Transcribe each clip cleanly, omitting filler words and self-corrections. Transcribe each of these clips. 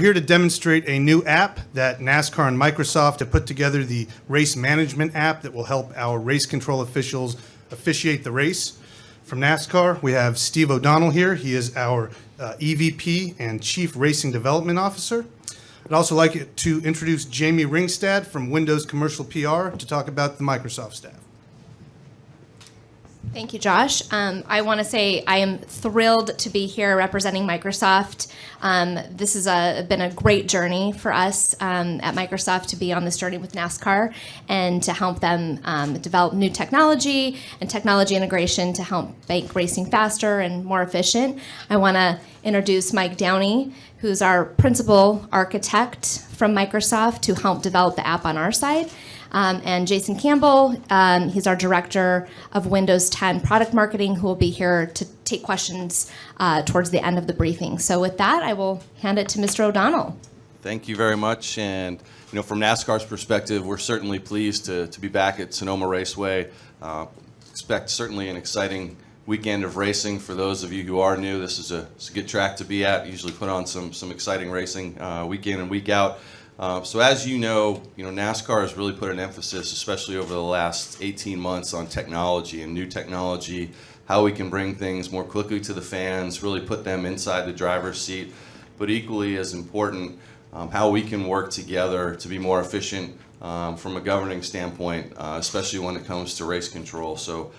here to demonstrate a new app that NASCAR and Microsft have put together, the race management app that will help our race control officials officiate the race. From NASCAR, we have Steve O'Donnell here. He is our EVP and Chief Racing Development Officer. I'd also like to introduce Jamie Ringstad from Windows Commercial PR to talk about the Microsft staff. Thank you, Josh. I want to say I am thrilled to be here representing Microsft. This has been a great journey for us at Microsft to be on this journey with NASCAR and to help them develop new technology and technology integration to help make racing faster and more efficient. I want to introduce Mike Downey, who's our principal architect from Microsft to help develop the app on our side. And Jason Campbell, he's our Director of Windows 10 Product Marketing, who will be here to take questions towards the end of the briefing. So with that, I will hand it to Mr. O'Donnell. Thank you very much. And from NASCAR's perspective, we're certainly pleased to be back at Sonoma Raceway. Expect certainly an exciting weekend of racing. For those of you who are new, this is a good track to be at. Usually put on some exciting racing week in and week out. So as you know, NASCAR has really put an emphasis, especially over the last 18 months, on technology and new technology, how we can bring things more quickly to the fans, really put them inside the driver's seat, but equally as important, how we can work together to be more efficient from a governing standpoint, especially when it comes to race control. So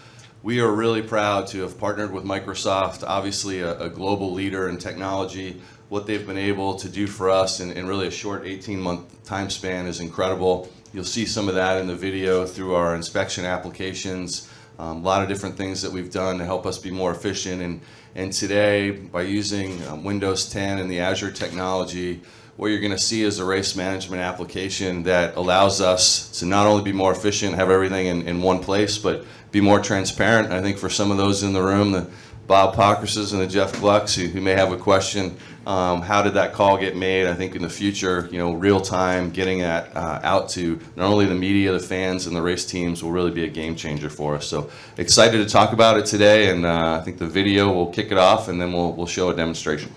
we are really proud to have partnered with Microsft, obviously a global leader in technology. What they've been able to do for us in really a short 18-month time span is incredible. You'll see some of that in the video through our inspection applications, a lot of different things that we've done to help us be more efficient. And today, by using Windows 10 and the Azure technology, what you're going to see is a race management application that allows us to not only be more efficient, have everything in one place, but be more transparent. I think for some of those in the room, the Bob Pockrases and the Jeff Glucks who may have a question, how did that call get made? I think in the future, real time, getting that out to not only the media, the fans, and the race teams will really be a game changer for us. So excited to talk about it today, and I think the video will kick it off, and then we'll show a demonstration.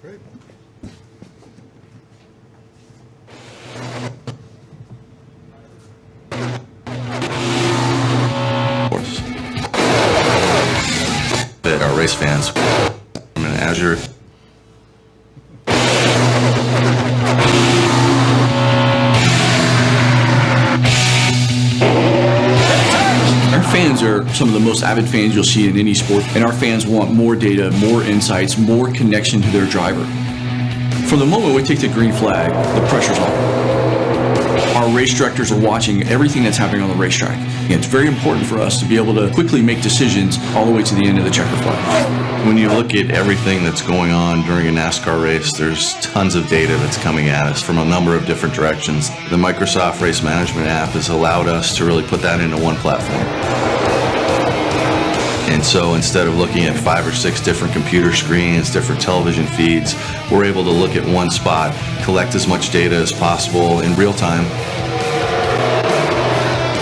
Great. That our race fans in Azure. Our fans are some of the most avid fans you'll see in any sport, and our fans want more data, more insights, more connection to their driver. From the moment we take the green flag, the pressure's on. Our race directors are watching everything that's happening on the racetrack. And it's very important for us to be able to quickly make decisions all the way to the end of the checker flag. When you look at everything that's going on during a NASCAR race, there's tons of data that's coming at us from a number of different directions. The Microsft Race Management app has allowed us to really put that into one platform. And so instead of looking at 5 or 6 different computer screens, different television feeds, we're able to look at one spot, collect as much data as possible in real time.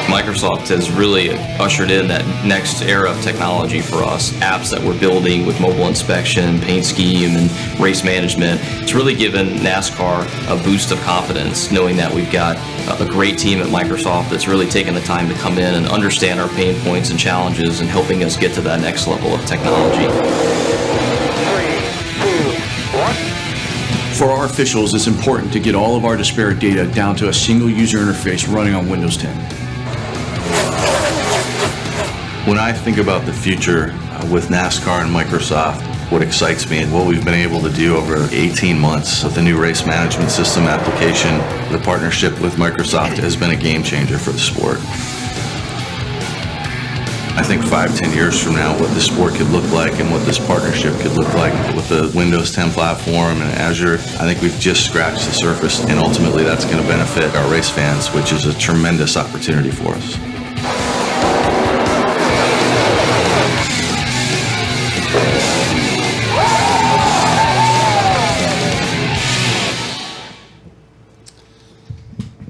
Microsft has really ushered in that next era of technology for us. Apps that we're building with mobile inspection, paint scheme, and race management. It's really given NASCAR a boost of confidence, knowing that we've got a great team at Microsft that's really taken the time to come in and understand our pain points and challenges and helping us get to that next level of technology. 3, 2, 1. For our officials, it's important to get all of our disparate data down to a single user interface running on Windows 10. When I think about the future with NASCAR and Microsft, what excites me and what we've been able to do over 18 months with the new race management system application, the partnership with Microsft has been a game changer for the sport. I think 5-10 years from now, what the sport could look like and what this partnership could look like with the Windows 10 platform and Azure, I think we've just scratched the surface, and ultimately that's going to benefit our race fans, which is a tremendous opportunity for us.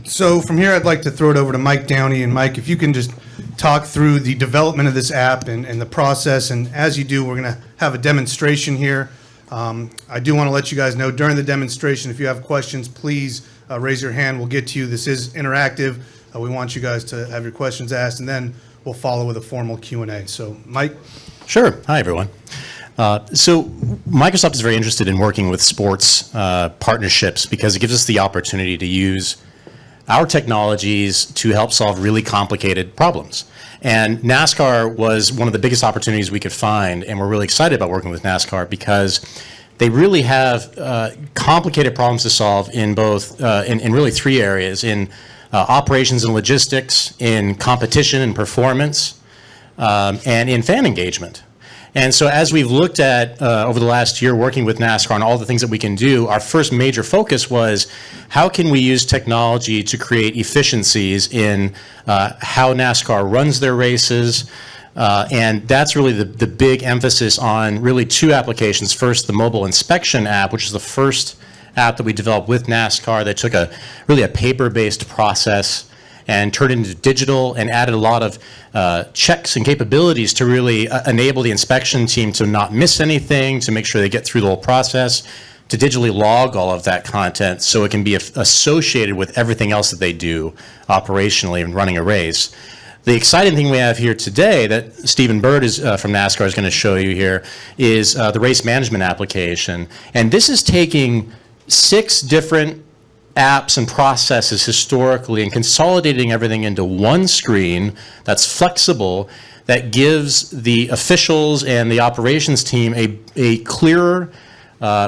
So from here, I'd like to throw it over to Mike Downey. And Mike, if you can just talk through the development of this app and the process. And as you do, we're going to have a demonstration here I do want to let you guys know during the demonstration, if you have questions, please raise your hand. We'll get to you. This is interactive. We want you guys to have your questions asked, and then we'll follow with a formal Q&A. So, Mike? Sure. Hi, everyone. So Microsoft is very interested in working with sports partnerships because it gives us the opportunity to use our technologies to help solve really complicated problems. And NASCAR was one of the biggest opportunities we could find, and we're really excited about working with NASCAR because they really have complicated problems to solve in both, in really three areas: in operations and logistics, in competition and performance, and in fan engagement. And so as we've looked at over the last year working with NASCAR on all the things that we can do, our first major focus was how can we use technology to create efficiencies in how NASCAR runs their races. And that's really the big emphasis on really two applications. First, the mobile inspection app, which is the first app that we developed with NASCAR that took really a paper-based process and turned it into digital and added a lot of checks and capabilities to really enable the inspection team to not miss anything, to make sure they get through the whole process, to digitally log all of that content so it can be associated with everything else that they do operationally in running a race. The exciting thing we have here today that Stephen Bird is from NASCAR is going to show you here is the race management application. And this is taking 6 different apps and processes historically and consolidating everything into one screen that's flexible, that gives the officials and the operations team a clearer,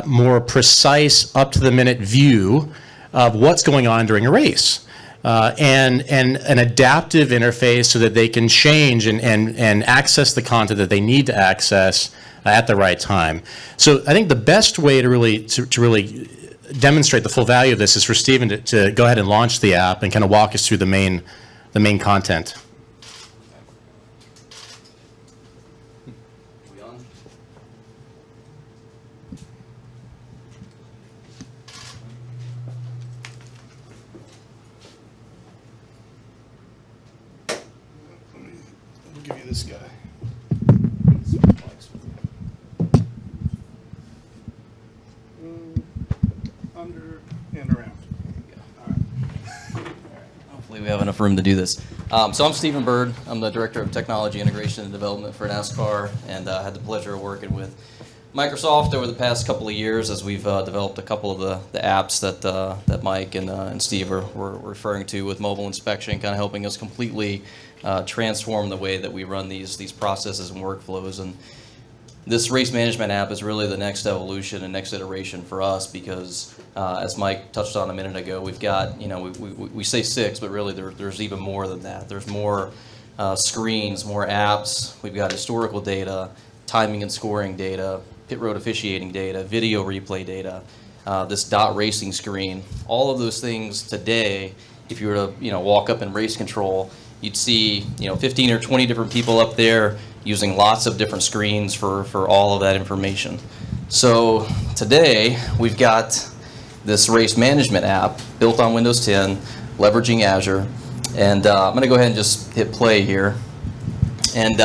more precise, up-to-the-minute view of what's going on during a race. And an adaptive interface so that they can change and access the content that they need to access at the right time. So I think the best way to really demonstrate the full value of this is for Stephen to go ahead and launch the app and kind of walk us through the main content. We'll give you this guy. Under and around. Hopefully we have enough room to do this. So I'm Stephen Bird. I'm the Director of Technology Integration and Development for NASCAR, and I had the pleasure of working with Microsoft over the past couple of years as we've developed a couple of the apps that Mike and Steve were referring to with mobile inspection, kind of helping us completely transform the way that we run these processes and workflows. And this race management app is really the next evolution and next iteration for us because, as Mike touched on a minute ago, we've got, we say 6, but really there's even more than that. There's more screens, more apps. We've got historical data, timing and scoring data, pit road officiating data, video replay data, this dot racing screen. All of those things today, if you were to walk up in race control, you'd see 15 or 20 different people up there using lots of different screens for all of that information. So today we've got this race management app built on Windows 10, leveraging Azure, and I'm going to go ahead and just hit play here. And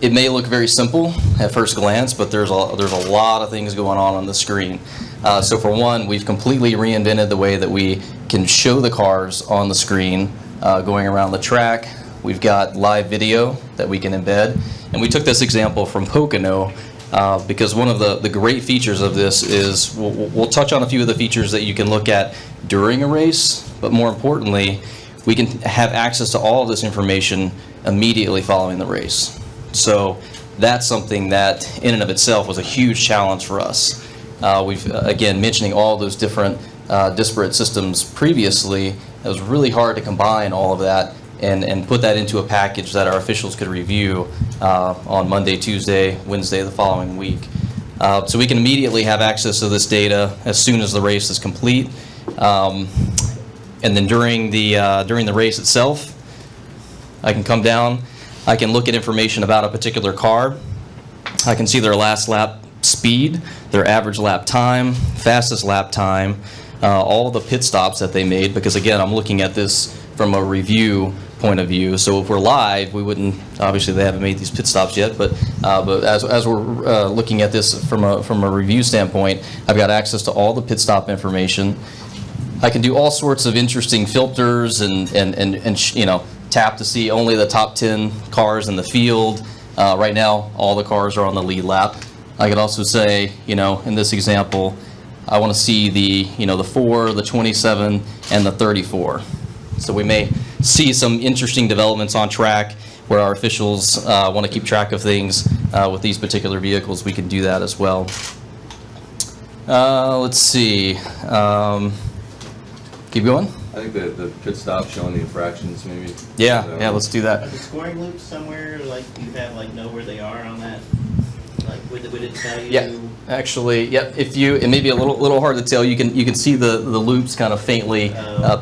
it may look very simple at first glance, but there's a lot of things going on the screen. So for one, we've completely reinvented the way that we can show the cars on the screen going around the track. We've got live video that we can embed. And we took this example from Pocono because one of the great features of this is we'll touch on a few of the features that you can look at during a race, but more importantly, we can have access to all of this information immediately following the race. So that's something that in and of itself was a huge challenge for us. We've, again, mentioning all those different disparate systems previously, it was really hard to combine all of that and put that into a package that our officials could review on Monday, Tuesday, Wednesday the following week. So we can immediately have access to this data as soon as the race is complete. And then during the race itself, I can come down, I can look at information about a particular car. I can see their last lap speed, their average lap time, fastest lap time, all the pit stops that they made, because again, I'm looking at this from a review point of view. So if we're live, we wouldn't, obviously they haven't made these pit stops yet, but as we're looking at this from a review standpoint, I've got access to all the pit stop information. I can do all sorts of interesting filters and you know, tap to see only the top 10 cars in the field. Right now, all the cars are on the lead lap. I could also say, you know, in this example, I want to see the, you know, the 4, the 27, and the 34. So we may see some interesting developments on track where our officials want to keep track of things with these particular vehicles. We can do that as well. Let's see. Keep going? I think the pit stop showing the infractions maybe. Yeah, let's do that. Are the scoring loops somewhere, like you have, like know where they are on that? Like would it tell you? Yeah, actually, yep. If you, it may be a little hard to tell. You can see the loops kind of faintly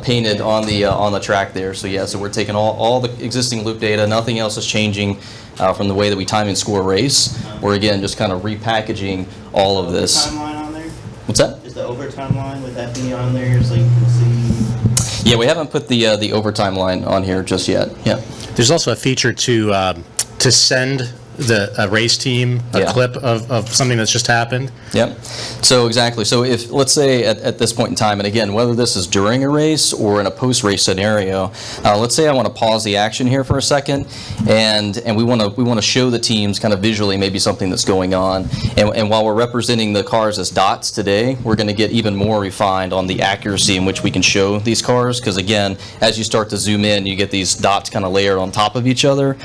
painted on the track there. So yeah, so we're taking all the existing loop data. Nothing else is changing from the way that we time and score a race. We're again just kind of repackaging all of this. Timeline on there? What's that? Is the overtime line, would that be on there so you can see? Yeah, we haven't put the overtime line on here just yet. Yeah. There's also a feature to send a race team a clip of something that's just happened. Yep. So exactly. So if, let's say at this point in time, and again, whether this is during a race or in a post-race scenario, let's say I want to pause the action here for a second, and we want to show the teams kind of visually maybe something that's going on. And while we're representing the cars as dots today, we're going to get even more refined on the accuracy in which we can show these cars. Because again, as you start to zoom in, you get these dots kind of layered on top of each other.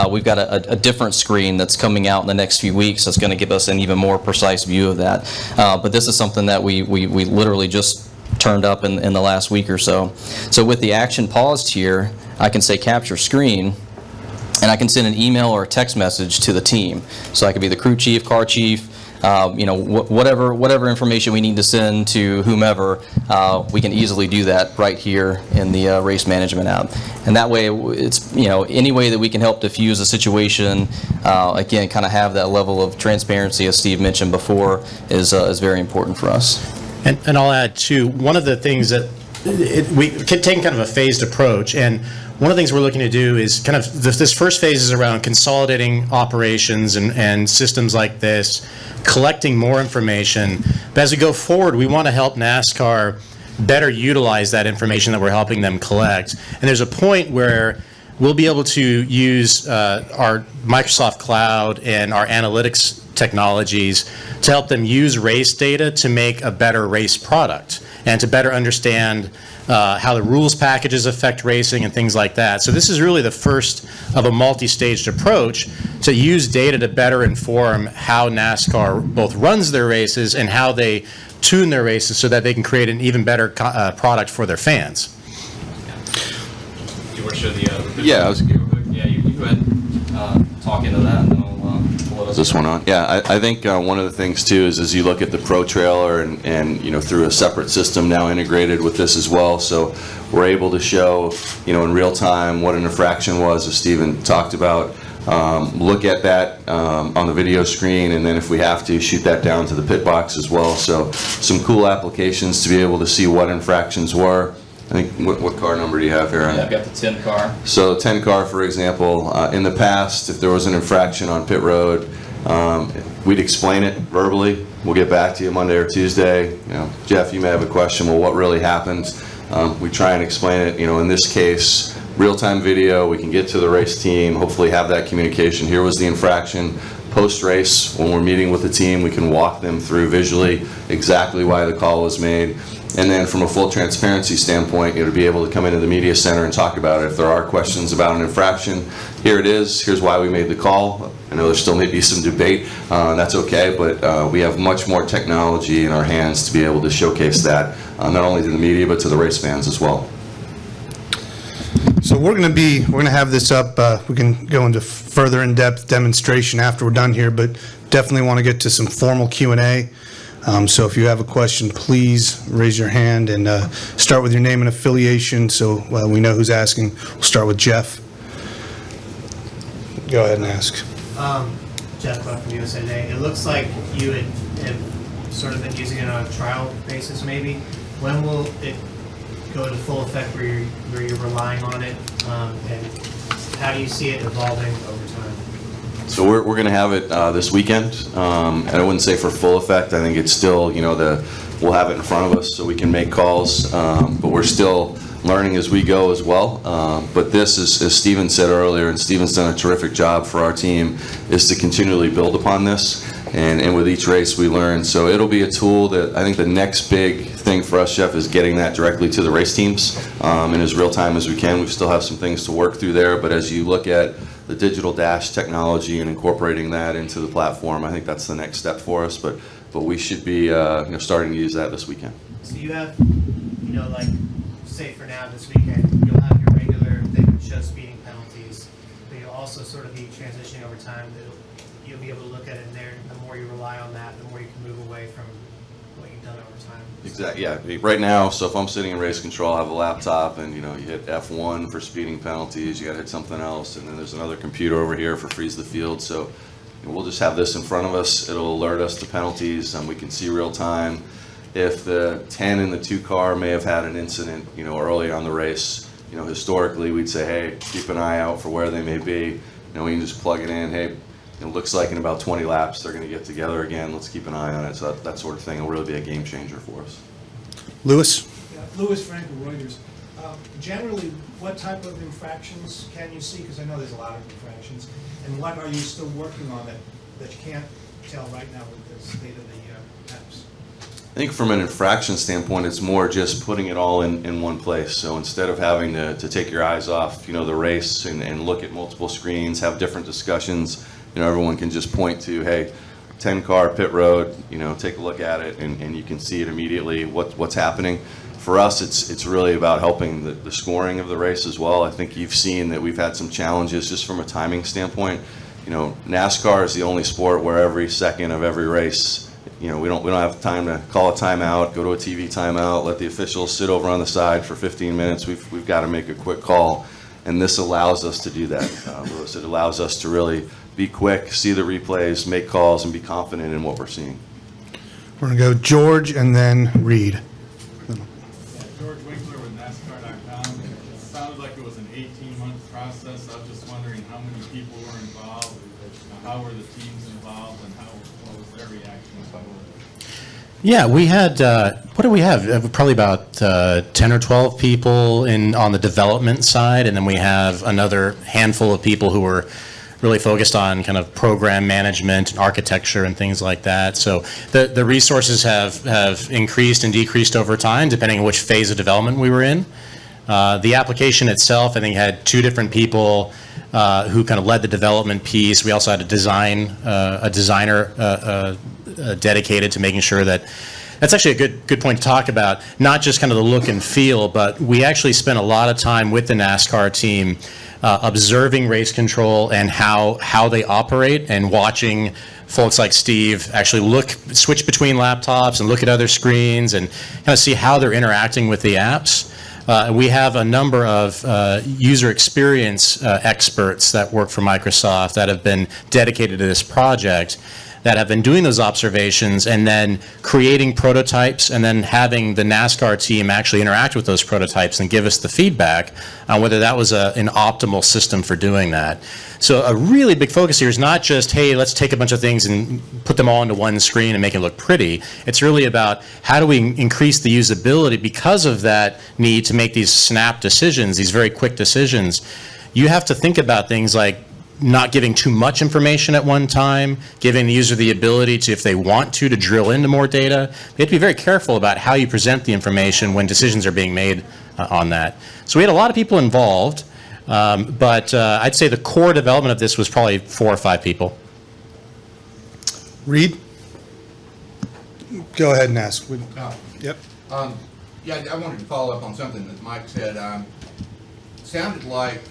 We've got a different screen that's coming out in the next few weeks that's going to give us an even more precise view of that. But this is something that we literally just turned up in the last week or so. So with the action paused here, I can say capture screen, and I can send an email or a text message to the team. So I could be the crew chief, car chief, you know, whatever information we need to send to whomever, we can easily do that right here in the race management app. And that way, it's, you know, any way that we can help diffuse a situation, again, kind of have that level of transparency, as Steve mentioned before, is very important for us. And I'll add too, one of the things that we can take kind of a phased approach, and one of the things we're looking to do is kind of this first phase is around consolidating operations and systems like this, collecting more information. But as we go forward, we want to help NASCAR better utilize that information that we're helping them collect. And there's a point where we'll be able to use our Microsoft Cloud and our analytics technologies to help them use race data to make a better race product and to better understand how the rules packages affect racing and things like that. So this is really the first of a multi-staged approach to use data to better inform how NASCAR both runs their races and how they tune their races so that they can create an even better product for their fans. Do you want to show the Yeah, I was- Yeah, you go ahead, talk into that, and then I'll let us. Is this one on? Yeah, I think one of the things too is as you look at the Pro Trailer and you know, through a separate system now integrated with this as well, so we're able to show, you know, in real time what an infraction was, as Stephen talked about. Look at that on the video screen, and then if we have to, shoot that down to the pit box as well. So some cool applications to be able to see what infractions were. I think, what car number do you have here? Yeah, I've got the 10 car. So 10 car, for example, in the past, if there was an infraction on pit road, we'd explain it verbally. We'll get back to you Monday or Tuesday. You know, Jeff, you may have a question. Well, what really happened? We try and explain it. You know, in this case, real-time video. We can get to the race team. Hopefully, have that communication. Here was the infraction. Post-race, when we're meeting with the team, we can walk them through visually exactly why the call was made. And then from a full transparency standpoint, to be able to come into the media center and talk about it. If there are questions about an infraction, here it is. Here's why we made the call. I know there still may be some debate. That's okay, but we have much more technology in our hands to be able to showcase that, not only to the media, but to the race fans as well. So we're going to have this up. We can go into further in-depth demonstration after we're done here, but definitely want to get to some formal Q&A. So if you have a question, please raise your hand and start with your name and affiliation so we know who's asking. We'll start with Jeff. Go ahead and ask. Jeff from USA Today. It looks like you have sort of been using it on a trial basis maybe. When will it go into full effect where you're relying on it And how do you see it evolving over time? So we're going to have it this weekend, and I wouldn't say for full effect. I think it's still, we'll have it in front of us so we can make calls, but we're still learning as we go as well. But this, as Steven said earlier, and Steven's done a terrific job for our team, is to continually build upon this, and with each race we learn. So it'll be a tool that I think the next big thing for us, Jeff, is getting that directly to the race teams in as real time as we can. We still have some things to work through there, but as you look at the digital dash technology and incorporating that into the platform, I think that's the next step for us. But we should be starting to use that this weekend. So you have, like, say for now this weekend, you'll have your regular thing that shows speeding penalties, but you'll also sort of be transitioning over time. You'll be able to look at it in there. The more you rely on that, the more you can move away from what you've done over time. Exactly. Yeah. Right now, so if I'm sitting in race control, I have a laptop, and you hit F1 for speeding penalties. You got to hit something else, and then there's another computer over here for freeze the field. So we'll just have this in front of us. It'll alert us to penalties, and we can see real time if the 10 in the 2 car may have had an incident, early on the race. Historically, we'd say, hey, keep an eye out for where they may be. We can just plug it in. Hey, it looks like in about 20 laps they're going to get together again. Let's keep an eye on it. So that sort of thing will really be a game changer for us. Lewis? Yeah, Louis Franco, Reuters. Generally, what type of infractions can you see? Because I know there's a lot of infractions. And what are you still working on that you can't tell right now with the state of the apps? I think from an infraction standpoint, it's more just putting it all in one place. So instead of having to take your eyes off, the race and look at multiple screens, have different discussions, everyone can just point to, hey, 10-car pit road, take a look at it, and you can see it immediately what's happening. For us, it's really about helping the scoring of the race as well. I think you've seen that we've had some challenges just from a timing standpoint. NASCAR is the only sport where every second of every race, we don't have time to call a timeout, go to a TV timeout, let the officials sit over on the side for 15 minutes. We've got to make a quick call, and this allows us to do that. Lewis, it allows us to really be quick, see the replays, make calls, and be confident in what we're seeing. We're going to go George and then Reed. Yeah, George Winkler with NASCAR.com. It sounded like it was an 18-month process. I was just wondering how many people were involved, how were the teams involved, and what was their reaction? Yeah, we had, what do we have? Probably about 10 or 12 people on the development side, and then we have another handful of people who were really focused on kind of program management and architecture and things like that. So the resources have increased and decreased over time, depending on which phase of development we were in. The application itself, I think, had 2 different people who kind of led the development piece. We also had a designer dedicated to making sure that. That's actually a good point to talk about, not just kind of the look and feel, but we actually spent a lot of time with the NASCAR team observing race control and how they operate, and watching folks like Steve actually switch between laptops and look at other screens and kind of see how they're interacting with the apps. We have a number of user experience experts that work for Microsoft that have been dedicated to this project, that have been doing those observations and then creating prototypes, and then having the NASCAR team actually interact with those prototypes and give us the feedback on whether that was an optimal system for doing that. So a really big focus here is not just, hey, let's take a bunch of things and put them all into one screen and make it look pretty. It's really about how do we increase the usability because of that need to make these snap decisions, these very quick decisions. You have to think about things like not giving too much information at one time, giving the user the ability to, if they want to drill into more data. You have to be very careful about how you present the information when decisions are being made on that. So we had a lot of people involved, but I'd say the core development of this was probably 4 or 5 people. Reed? Go ahead and ask. Yep. Yeah, I wanted to follow up on something that Mike said. Sounded like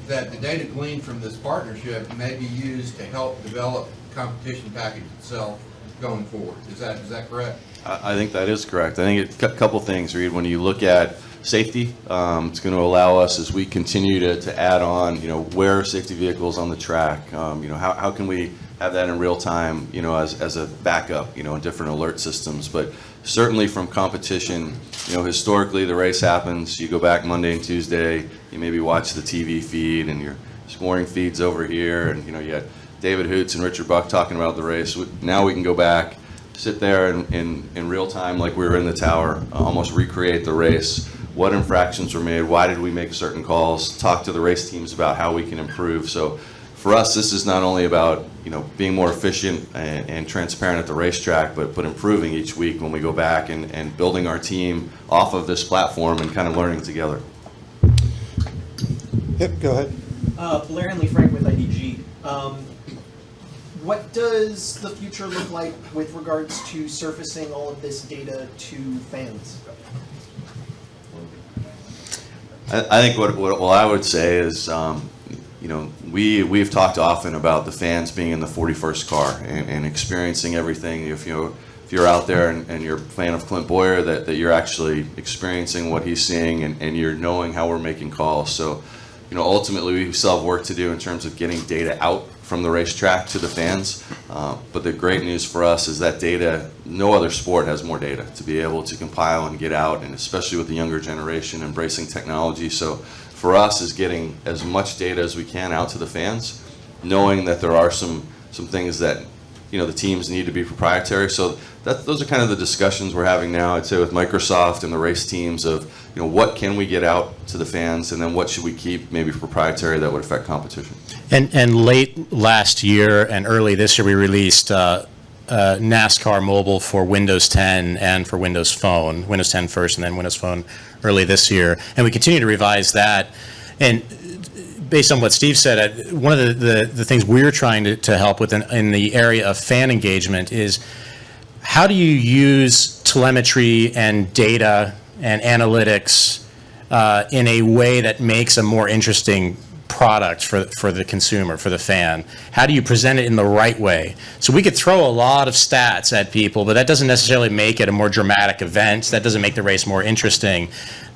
that the data gleaned from this partnership may be used to help develop the competition package itself going forward. Is that correct? I think that is correct. I think a couple things, Reed. When you look at safety, it's going to allow us, as we continue to add on, where are safety vehicles on the track? How can we have that in real time, as a backup, in different alert systems. But certainly from competition, historically the race happens, you go back Monday and Tuesday, you maybe watch the TV feed and your scoring feeds over here, and you got David Hoots and Richard Buck talking about the race. Now we can go back, sit there in real time like we were in the tower, almost recreate the race. What infractions were made? Why did we make certain calls? Talk to the race teams about how we can improve. So for us, this is not only about being more efficient and transparent at the racetrack, but improving each week when we go back and building our team off of this platform and kind of learning together. Yep, go ahead. Blair Henley Frank with IDG. What does the future look like with regards to surfacing all of this data to fans? I think what I would say is, we've talked often about the fans being in the 41st car and experiencing everything. If you're out there and you're a fan of Clint Boyer, that you're actually experiencing what he's seeing and you're knowing how we're making calls. So, ultimately we still have work to do in terms of getting data out from the racetrack to the fans. But the great news for us is that data, no other sport has more data to be able to compile and get out, and especially with the younger generation embracing technology. So for us is getting as much data as we can out to the fans, knowing that there are some things that the teams need to be proprietary. So those are kind of the discussions we're having now, I'd say, with Microsft and the race teams of what can we get out to the fans, and then what should we keep maybe proprietary that would affect competition. And late last year and early this year, we released NASCAR Mobile for Windows 10 and for Windows Phone. Windows 10 first and then Windows Phone early this year. And we continue to revise that. And based on what Steve said, one of the things we're trying to help with in the area of fan engagement is how do you use telemetry and data and analytics in a way that makes a more interesting product for the consumer, for the fan? How do you present it in the right way? So we could throw a lot of stats at people, but that doesn't necessarily make it a more dramatic event. That doesn't make the race more interesting.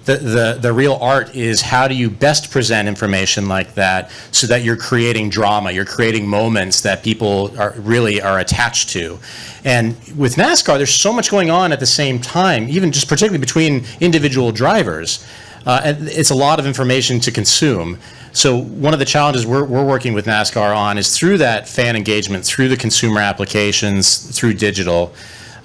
The real art is how do you best present information like that so that you're creating drama, you're creating moments that people really are attached to. And with NASCAR, there's so much going on at the same time, even just particularly between individual drivers. And it's a lot of information to consume. So one of the challenges we're working with NASCAR on is through that fan engagement, through the consumer applications, through digital,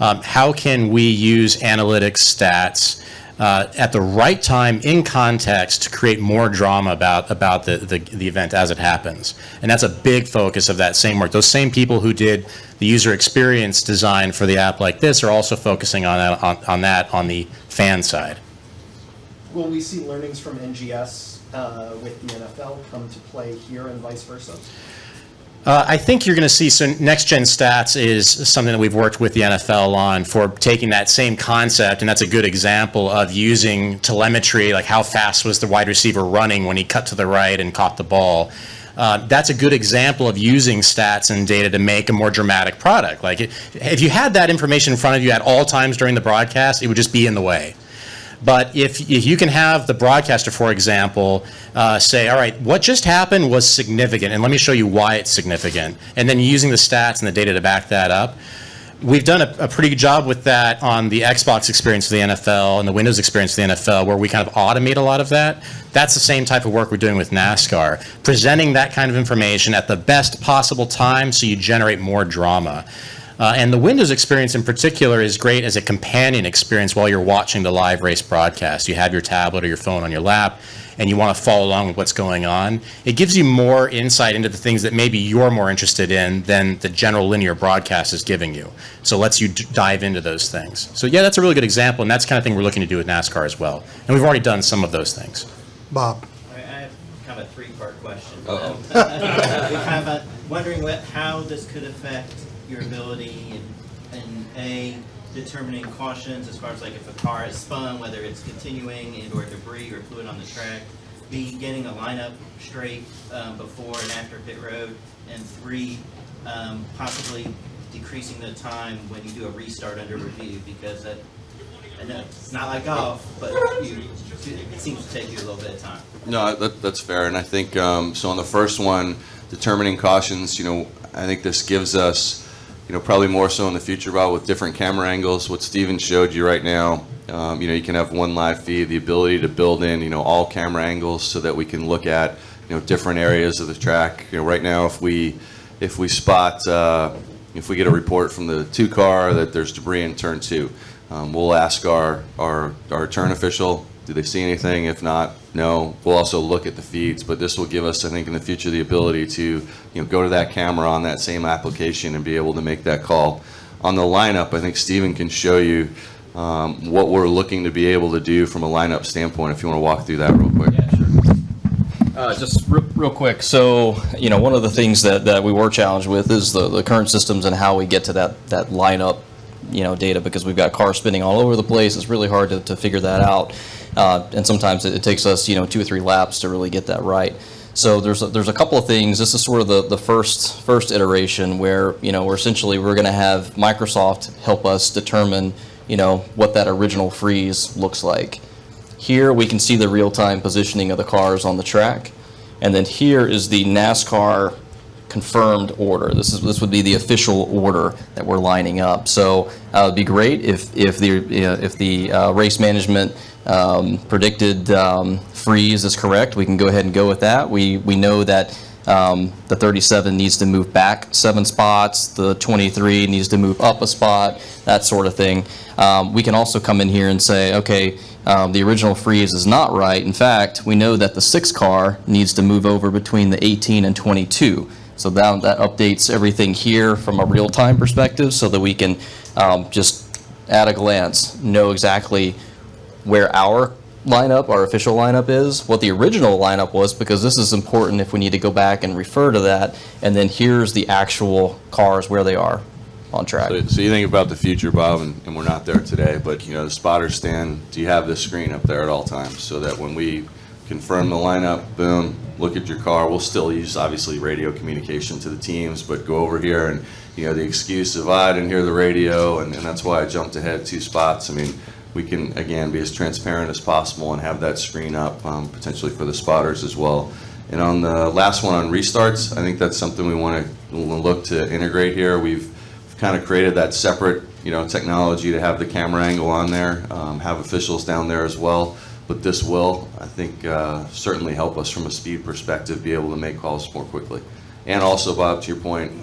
how can we use analytics, stats, at the right time in context to create more drama about the event as it happens. And that's a big focus of that same work. Those same people who did the user experience design for the app like this are also focusing on that on the fan side. Will we see learnings from NGS with the NFL come to play here and vice versa? I think you're going to see, so next-gen stats is something that we've worked with the NFL on for taking that same concept, and that's a good example of using telemetry, like how fast was the wide receiver running when he cut to the right and caught the ball. That's a good example of using stats and data to make a more dramatic product. Like if you had that information in front of you at all times during the broadcast, it would just be in the way. But if you can have the broadcaster, for example, say, all right, what just happened was significant, and let me show you why it's significant, and then using the stats and the data to back that up. We've done a pretty good job with that on the Xbox experience of the NFL and the Windows experience of the NFL, where we kind of automate a lot of that. That's the same type of work we're doing with NASCAR, presenting that kind of information at the best possible time so you generate more drama. And the Windows experience in particular is great as a companion experience while you're watching the live race broadcast. You have your tablet or your phone on your lap, and you want to follow along with what's going on. It gives you more insight into the things that maybe you're more interested in than the general linear broadcast is giving you. So it lets you dive into those things. So yeah, that's a really good example, and that's the kind of thing we're looking to do with NASCAR as well. And we've already done some of those things. Bob. I have kind of a three-part question. Uh-oh. Kind of wondering how this could affect your ability in determining cautions as far as like if a car is spun, whether it's continuing and or debris or fluid on the track, B, getting a lineup straight before and after pit road, and 3, possibly decreasing the time when you do a restart under review, because that, I know it's not like golf, but it seems to take you a little bit of time. No, that's fair, and I think so on the first one, determining cautions, I think this gives us, probably more so in the future, Bob, with different camera angles. What Steven showed you right now, you can have one live feed, the ability to build in, all camera angles so that we can look at, different areas of the track. Right now, if we spot, if we get a report from the 2 car that there's debris in turn 2, we'll ask our turn official, do they see anything? If not, no. We'll also look at the feeds, but this will give us, I think, in the future, the ability to, go to that camera on that same application and be able to make that call. On the lineup, I think Steven can show you what we're looking to be able to do from a lineup standpoint, if you want to walk through that real quick. Yeah, sure. Just real quick. So, one of the things that we were challenged with is the current systems and how we get to that lineup, data, because we've got cars spinning all over the place. It's really hard to figure that out. And sometimes it takes us, 2 or 3 laps to really get that right. So there's a couple of things. This is sort of the first iteration where, we're going to have Microsft help us determine, what that original freeze looks like. Here we can see the real-time positioning of the cars on the track. And then here is the NASCAR confirmed order. This would be the official order that we're lining up. So it would be great if the race management predicted freeze is correct. We can go ahead and go with that. We know that the 37 needs to move back 7 spots. The 23 needs to move up a spot. That sort of thing. We can also come in here and say, okay, the original freeze is not right. In fact, we know that the 6 car needs to move over between the 18 and 22. So that updates everything here from a real-time perspective so that we can just at a glance know exactly where our lineup, our official lineup is, what the original lineup was, because this is important if we need to go back and refer to that. And then here's the actual cars where they are on track. So you think about the future, Bob, and we're not there today, but the spotter stand, do you have this screen up there at all times so that when we confirm the lineup, boom, look at your car. We'll still use, obviously, radio communication to the teams, but go over here and, the excuse of, I didn't hear the radio, and that's why I jumped ahead 2 spots. I mean, we can, again, be as transparent as possible and have that screen up, potentially for the spotters as well. And on the last one on restarts, I think that's something we want to look to integrate here. We've kind of created that separate, technology to have the camera angle on there, have officials down there as well. But this will, I think, certainly help us from a speed perspective be able to make calls more quickly. And also, Bob, to your point,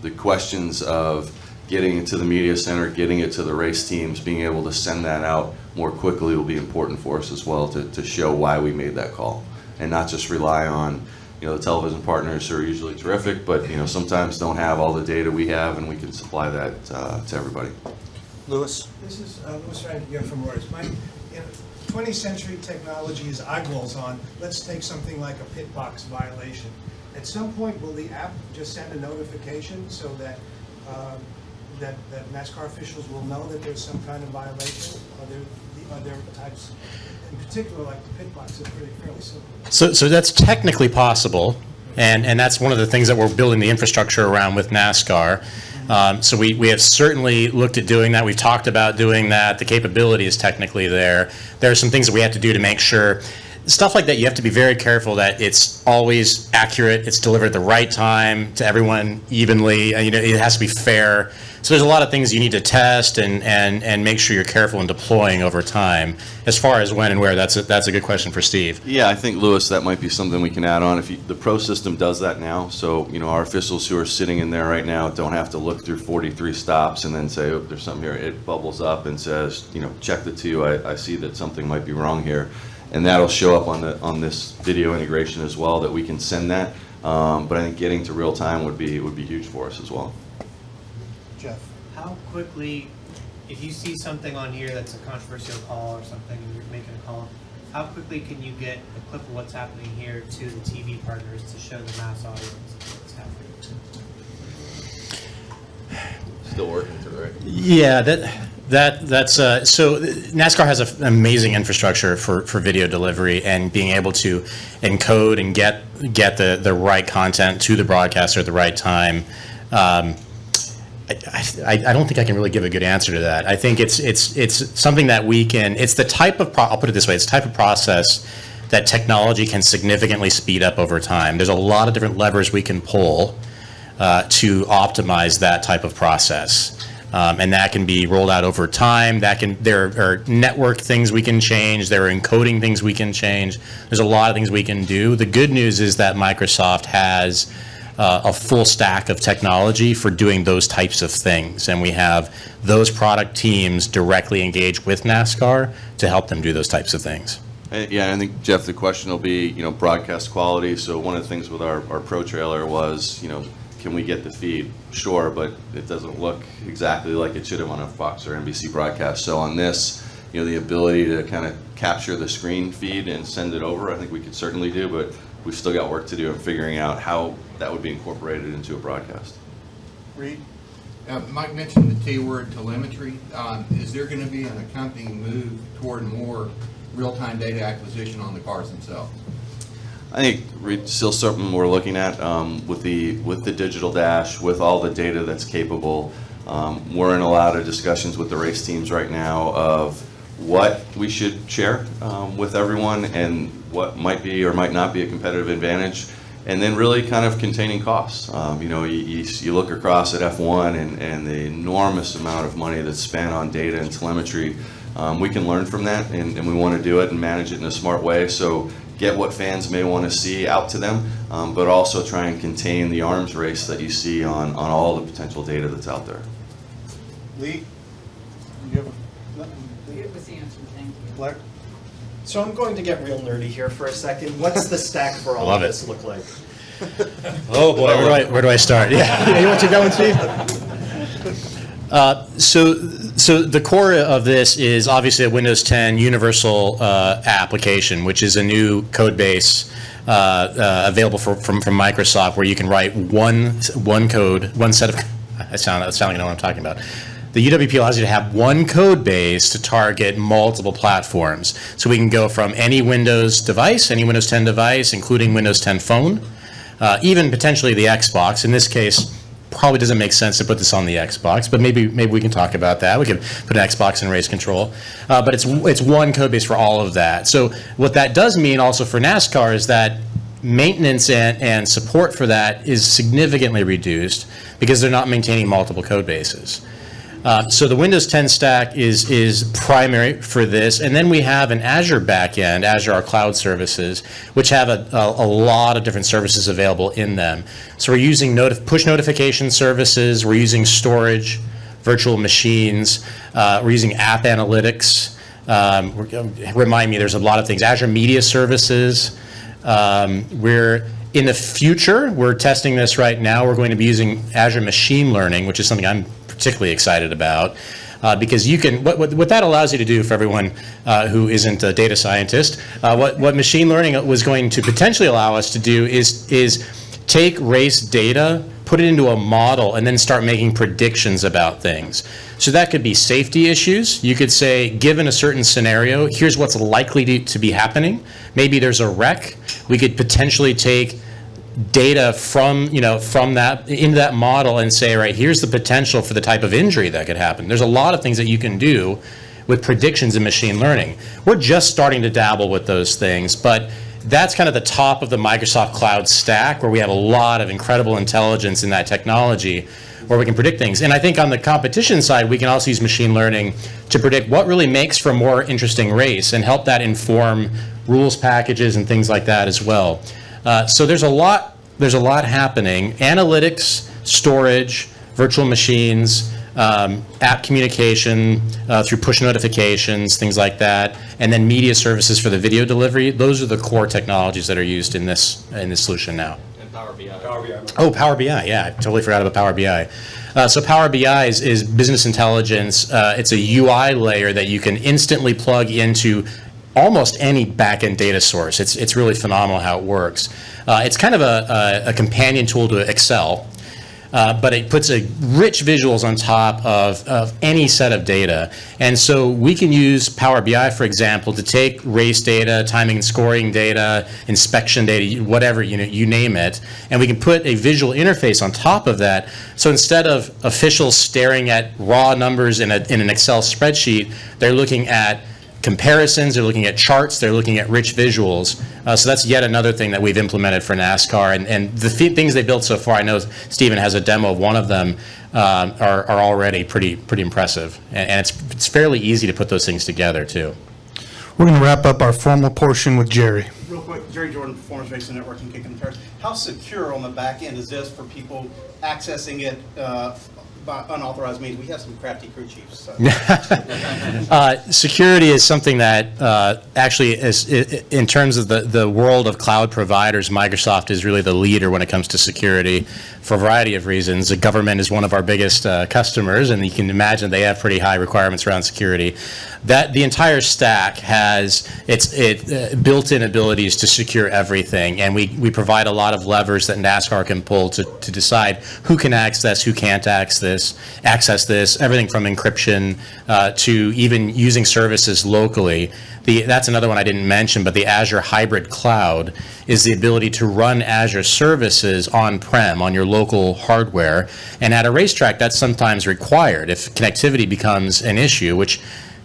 the questions of getting it to the media center, getting it to the race teams, being able to send that out more quickly will be important for us as well to show why we made that call. And not just rely on, the television partners who are usually terrific, but, sometimes don't have all the data we have, and we can supply that to everybody. Lewis? This is Lewis Rankin again from Reuters. My 20th century technology is eyeballs on, let's take something like a pit box violation. At some point, will the app just send a notification so that that NASCAR officials will know that there's some kind of violation? Are there types, in particular, like the pit box, is fairly simple? So that's technically possible, and that's one of the things that we're building the infrastructure around with NASCAR. So we have certainly looked at doing that. We've talked about doing that. The capability is technically there. There are some things that we have to do to make sure. Stuff like that, you have to be very careful that it's always accurate, it's delivered at the right time to everyone evenly, it has to be fair. So there's a lot of things you need to test and make sure you're careful in deploying over time. As far as when and where, that's a good question for Steve. Yeah, I think, Lewis, that might be something we can add on. The Pro system does that now, so our officials who are sitting in there right now don't have to look through 43 stops and then say, oh, there's something here. It bubbles up and says, check the 2. I see that something might be wrong here. And that'll show up on this video integration as well, that we can send that. But I think getting to real time would be huge for us as well. Jeff, how quickly, if you see something on here that's a controversial call or something and you're making a call, how quickly can you get a clip of what's happening here to the TV partners to show the mass audience what's happening? Still working through, right? Yeah, that's so NASCAR has an amazing infrastructure for video delivery and being able to encode and get the right content to the broadcaster at the right time. I don't think I can really give a good answer to that. I think it's something that we can. It's the type of I'll put it this way. It's the type of process that technology can significantly speed up over time. There's a lot of different levers we can pull to optimize that type of process. And that can be rolled out over time. There are network things we can change. There are encoding things we can change. There's a lot of things we can do. The good news is that Microsoft has a full stack of technology for doing those types of things. And we have those product teams directly engaged with NASCAR to help them do those types of things. Yeah, I think, Jeff, the question will be, broadcast quality. So one of the things with our Pro Trailer was, can we get the feed? Sure, but it doesn't look exactly like it should have on a Fox or NBC broadcast. So on this, the ability to kind of capture the screen feed and send it over, I think we could certainly do, but we've still got work to do in figuring out how that would be incorporated into a broadcast. Reed? Mike mentioned the T word, telemetry. Is there going to be an accompanying move toward more real-time data acquisition on the cars themselves? I think it's still something we're looking at with the digital dash, with all the data that's capable. We're in a lot of discussions with the race teams right now of what we should share with everyone and what might be or might not be a competitive advantage, and then really kind of containing costs. You look across at F1 and the enormous amount of money that's spent on data and telemetry. We can learn from that, and we want to do it and manage it in a smart way. So get what fans may want to see out to them, but also try and contain the arms race that you see on all the potential data that's out there. Lee, you have It was answered, thank you. Blair? So I'm going to get real nerdy here for a second. What's the stack for all Love of it. this look like? Oh boy, where do I start? Yeah, you want to go and Steve? So the core of this is obviously a Windows 10 universal application, which is a new code base available from Microsoft, where you can write one code, one set of. I sound like I know what I'm talking about. The UWP allows you to have one code base to target multiple platforms. So we can go from any Windows device, any Windows 10 device, including Windows 10 phone, even potentially the Xbox. In this case, probably doesn't make sense to put this on the Xbox, but maybe we can talk about that. We can put an Xbox in race control, but it's one code base for all of that. So what that does mean also for NASCAR is that maintenance and support for that is significantly reduced because they're not maintaining multiple code bases. So the Windows 10 stack is primary for this, and then we have an Azure backend, Azure our cloud services, which have a lot of different services available in them. So we're using push notification services, we're using storage, virtual machines, we're using app analytics. Remind me, there's a lot of things. Azure Media Services. In the future, we're testing this right now. We're going to be using Azure Machine Learning, which is something I'm particularly excited about, because you can. What that allows you to do for everyone who isn't a data scientist, what machine learning was going to potentially allow us to do is take race data, put it into a model, and then start making predictions about things. So that could be safety issues. You could say, given a certain scenario, here's what's likely to be happening. Maybe there's a wreck. We could potentially take data from that into that model and say, right, here's the potential for the type of injury that could happen. There's a lot of things that you can do with predictions in machine learning. We're just starting to dabble with those things, but that's kind of the top of the Microsoft Cloud stack, where we have a lot of incredible intelligence in that technology where we can predict things. And I think on the competition side, we can also use machine learning to predict what really makes for a more interesting race and help that inform rules packages and things like that as well. So there's a lot happening. Analytics, storage, virtual machines, app communication through push notifications, things like that, and then media services for the video delivery. Those are the core technologies that are used in this solution now. And Power BI. Oh, Power BI, yeah, I totally forgot about Power BI. So Power BI is business intelligence. It's a UI layer that you can instantly plug into almost any backend data source. It's really phenomenal how it works. It's kind of a companion tool to Excel, but it puts rich visuals on top of any set of data. And so we can use Power BI, for example, to take race data, timing and scoring data, inspection data, whatever, you name it, and we can put a visual interface on top of that. So instead of officials staring at raw numbers in an Excel spreadsheet, they're looking at comparisons, they're looking at charts, they're looking at rich visuals. So that's yet another thing that we've implemented for NASCAR. And the things they built so far, I know Stephen has a demo of one of them, are already pretty impressive. And it's fairly easy to put those things together, too. We're going to wrap up our formal portion with Jerry. Real quick, Jerry Jordan, Performance Racing Network and Kicking the Tires. How secure on the back end is this for people accessing it by unauthorized means? We have some crafty crew chiefs. So. Security is something that actually is, in terms of the world of cloud providers, Microsoft is really the leader when it comes to security for a variety of reasons. The government is one of our biggest customers, and you can imagine they have pretty high requirements around security. That the entire stack has its built-in abilities to secure everything, and we provide a lot of levers that NASCAR can pull to decide who can access, who can't access this, everything from encryption to even using services locally. That's another one I didn't mention, but the Azure Hybrid Cloud is the ability to run Azure services on-prem on your local hardware. And at a racetrack, that's sometimes required if connectivity becomes an issue, which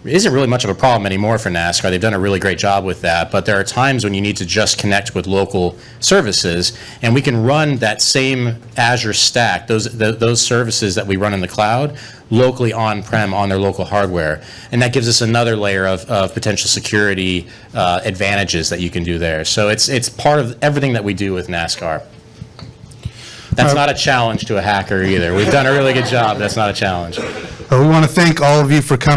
isn't really much of a problem anymore for NASCAR. They've done a really great job with that, but there are times when you need to just connect with local services, and we can run that same Azure stack, those services that we run in the cloud, locally on-prem on their local hardware. And that gives us another layer of potential security advantages that you can do there. So it's part of everything that we do with NASCAR. That's not a challenge to a hacker either. We've done a really good job. That's not a challenge. We want to thank all of you for coming.